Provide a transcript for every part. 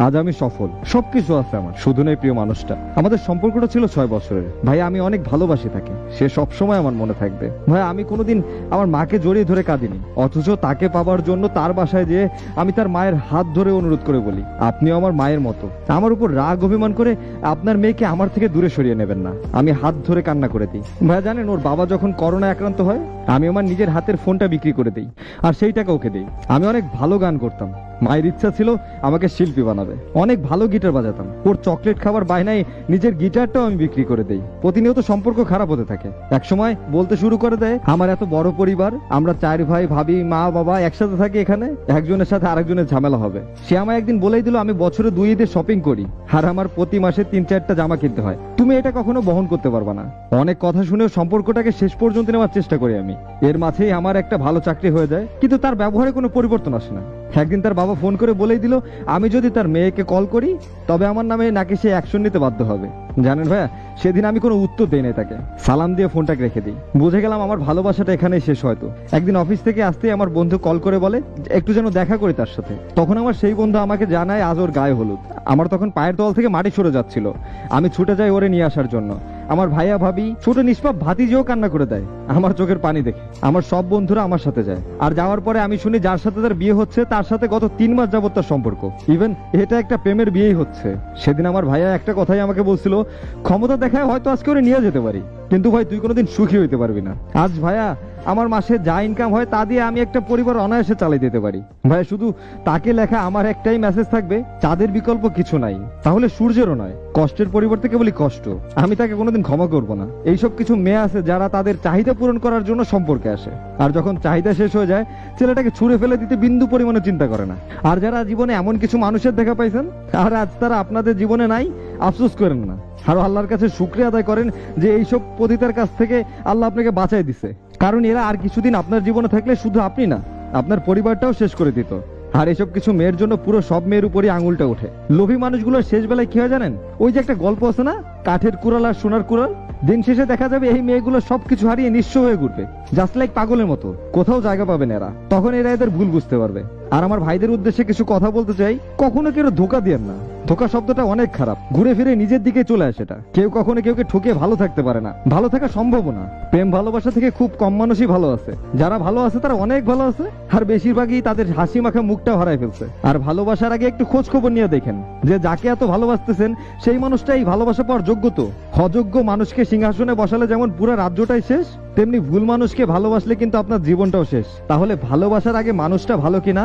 আজ আমি সফল, সবকিছু আছে আমার, শুধু নেই প্রিয় মানুষটা। আমাদের সম্পর্কটা ছিল 6 বছরের। ভাই আমি অনেক ভালোবাসি তাকে, সে সবসময় আমার মনে থাকবে। ভাই আমি কোনোদিন আমার মাকে জড়িয়ে ধরে কাঁদিনি, অথচ তাকে পাবার জন্য তার বাসায় যেয়ে আমি তার মায়ের হাত ধরে অনুরোধ করে বলি, আপনিও আমার মায়ের মতো, আমার উপর রাগ অভিমান করে আপনার মেয়েকে আমার থেকে দূরে সরিয়ে নেবেন না। আমি হাত ধরে কান্না করে দিই। ভাই জানেন, ওর বাবা যখন করোনায় আক্রান্ত হয়, আমি আমার নিজের হাতের ফোনটা বিক্রি করে দিই, আর সেই টাকা ওকে দিই। আমি অনেক ভালো গান করতাম, মায়ের ইচ্ছা ছিল আমাকে শিল্পী বানাবে। অনেক ভালো গিটার বাজাতাম, ওর চকলেট খাবার বায়নায় নিজের গিটারটাও আমি বিক্রি করে দেই। প্রতিনিয়ত সম্পর্ক খারাপ হতে থাকে। একসময় বলতে শুরু করে দেয়, আমার এত বড় পরিবার, আমরা 4 ভাই ভাবি মা বাবা একসাথে থাকি, এখানে একজনের সাথে আরেকজনের ঝামেলা হবে। সে আমায় একদিন বলেই দিল আমি বছরে 2 ঈদে শপিং করি, আর আমার প্রতি মাসে 3-4টা জামা কিনতে হয়, তুমি এটা কখনো বহন করতে পারবা না। অনেক কথা শুনেও সম্পর্কটাকে শেষ পর্যন্ত নেওয়ার চেষ্টা করি আমি। এর মাঝেই আমার একটা ভালো চাকরি হয়ে যায়, কিন্তু তার ব্যবহারে কোনো পরিবর্তন আসে না। একদিন তার বাবা ফোন করে বলেই দিল, আমি যদি তার মেয়েকে কল করি তবে আমার নামে নাকি সে অ্যাকশন নিতে বাধ্য হবে। জানেন ভাইয়া, সেদিন আমি কোনো উত্তর দেই নাই তাকে, সালাম দিয়ে ফোনটাকে রেখে দিই। বুঝে গেলাম আমার ভালোবাসাটা এখানেই শেষ। হয়তো একদিন অফিস থেকে আসতেই আমার বন্ধু কল করে বলে একটু যেন দেখা করি তার সাথে। তখন আমার সেই বন্ধু আমাকে জানায় আজ ওর গায়ে হলুদ। আমার তখন পায়ের তল থেকে মাটি সরে যাচ্ছিল। আমি ছুটে যাই ওরে নিয়ে আসার জন্য। আমার ভাইয়া ভাবি ছোট নিষ্পাপ ভাতিজিও কান্না করে দেয় আমার চোখের পানি দেখে। আমার সব বন্ধুরা আমার সাথে যায়, আর যাওয়ার পরে আমি শুনি যার সাথে তার বিয়ে হচ্ছে তার সাথে গত 3 মাস যাবত তার সম্পর্ক। ইভেন এটা একটা প্রেমের বিয়েই হচ্ছে। সেদিন আমার ভাইয়া একটা কথাই আমাকে বলছিল, ক্ষমতা দেখায় হয়তো আজকে ওরে নিয়ে যেতে পারি, কিন্তু ভাই তুই কোনোদিন সুখী হইতে পারবি না। আজ ভাইয়া আমার মাসে যা ইনকাম হয় তা দিয়ে আমি একটা পরিবার অনায়াসে চালিয়ে দিতে পারি। ভাই শুধু তাকে লেখা আমার একটাই মেসেজ থাকবে, চাঁদের বিকল্প কিছু নাই, তাহলে সূর্যেরও নয়। কষ্টের পরিবর্তে কেবলই কষ্ট। আমি তাকে কোনোদিন ক্ষমা করব না। এইসব কিছু মেয়ে আছে যারা তাদের চাহিদা পূরণ করার জন্য সম্পর্কে আসে, আর যখন চাহিদা শেষ হয়ে যায় ছেলেটাকে ছুঁড়ে ফেলে দিতে বিন্দু পরিমাণে চিন্তা করে না। আর যারা জীবনে এমন কিছু মানুষের দেখা পাইছেন আর আজ তারা আপনাদের জীবনে নাই, আফসোস করেন না, আর আল্লাহর কাছে শুকরিয়া আদায় করেন যে এইসব পতিতার কাছ থেকে আল্লাহ আপনাকে বাঁচাই দিছে। কারণ এরা আর কিছুদিন আপনার জীবনে থাকলে শুধু আপনি না, আপনার পরিবারটাও শেষ করে দিত। আর এসব কিছু মেয়ের জন্য পুরো সব মেয়ের উপরই আঙুলটা ওঠে। লোভী মানুষগুলোর শেষ বেলায় কি হয় জানেন? ওই যে একটা গল্প আছে না, কাঠের কুড়াল আর সোনার কুড়াল। দিন শেষে দেখা যাবে এই মেয়েগুলো সবকিছু হারিয়ে নিঃস্ব হয়ে ঘুরবে, জাস্ট লাইক পাগলের মতো। কোথাও জায়গা পাবে না এরা, তখন এরা এদের ভুল বুঝতে পারবে। আর আমার ভাইদের উদ্দেশ্যে কিছু কথা বলতে চাই, কখনো কেউ ধোকা দিয়েন না। ধোকা শব্দটা অনেক খারাপ, ঘুরে ফিরে নিজের দিকে চলে আসে এটা। কেউ কখনো কেউকে ঠকে ভালো থাকতে পারে না, ভালো থাকা সম্ভব না। প্রেম ভালোবাসা থেকে খুব কম মানুষই ভালো আছে। যারা ভালো আছে তারা অনেক ভালো আছে, আর বেশিরভাগই তাদের হাসি মাখা মুখটা হারায় ফেলছে। আর ভালোবাসার আগে একটু খোঁজ খবর নিয়ে দেখেন যে যাকে এত ভালোবাসতেছেন সেই মানুষটা এই ভালোবাসা পাওয়ার যোগ্য তো। অযোগ্য মানুষকে সিংহাসনে বসালে যেমন পুরো রাজ্যটাই শেষ, তেমনি ভুল মানুষকে ভালোবাসলে কিন্তু আপনার জীবনটাও শেষ। তাহলে ভালোবাসার আগে মানুষটা ভালো কিনা,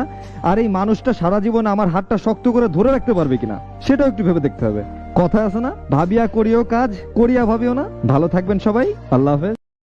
আর এই মানুষটা সারা জীবন আমার হাতটা শক্ত করে ধরে রাখতে পারবে কিনা, সেটাও একটু ভেবে দেখতে হবে। কথা আছে না, ভাবিয়া করিও কাজ, করিয়া ভাবিও না। ভালো থাকবেন সবাই, আল্লাহ হাফেজ।